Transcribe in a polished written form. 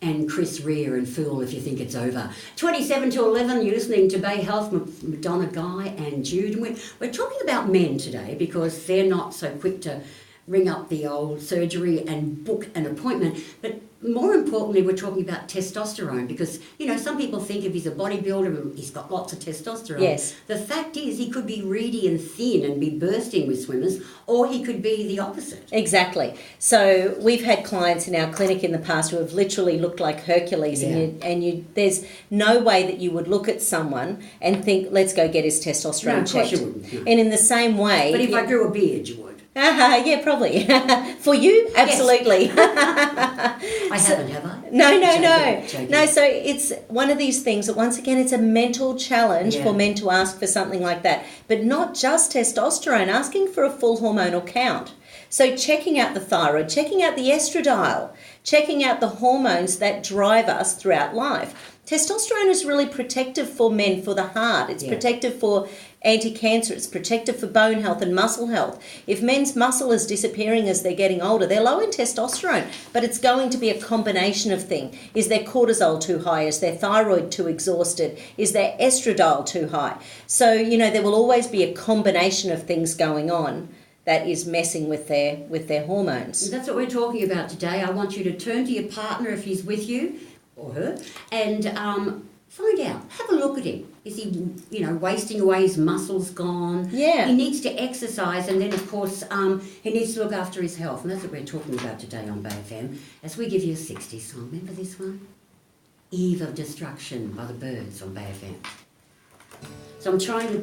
And Chris Rea and Fool If You Think It's Over. 27 to 11, you're listening to Bay Health, Madonna, Guy and Jude. And we're talking about men today because they're not so quick to ring up the old surgery and book an appointment. But more importantly, we're talking about testosterone because, you know, some people think if he's a bodybuilder and he's got lots of testosterone. Yes. The fact is he could be reedy and thin and be bursting with swimmers, or he could be the opposite. Exactly. So we've had clients in our clinic in the past who have literally looked like Hercules, Yeah. and there's no way that you would look at someone and think, let's go get his testosterone No, of course checked. you wouldn't. No. And in the same way... But if I grew a beard, you would. Yeah, probably. For you, absolutely. I haven't, have I? No. No, so it's one of these things that, once again, it's a mental challenge for men to ask for something like that. But not just testosterone, asking for a full hormonal count. So checking out the thyroid, checking out the estradiol, checking out the hormones that drive us throughout life. Testosterone is really protective for men, for the heart. It's protective for anti-cancer. It's protective for bone health and muscle health. If men's muscle is disappearing as they're getting older, they're low in testosterone, but it's going to be a combination of things. Is their cortisol too high? Is their thyroid too exhausted? Is their estradiol too high? So, you know, there will always be a combination of things going on that is messing with their hormones. That's what we're talking about today. I want you to turn to your partner if he's with you, or her, and find out. Have a look at him. Is he, you know, wasting away? His muscles gone? Yeah. He needs to exercise, and then, of course, he needs to look after his health. And that's what we're talking about today on Bay FM, as we give you a 60s song. Remember this one? Eve of Destruction by the Birds on Bay FM. So I'm trying to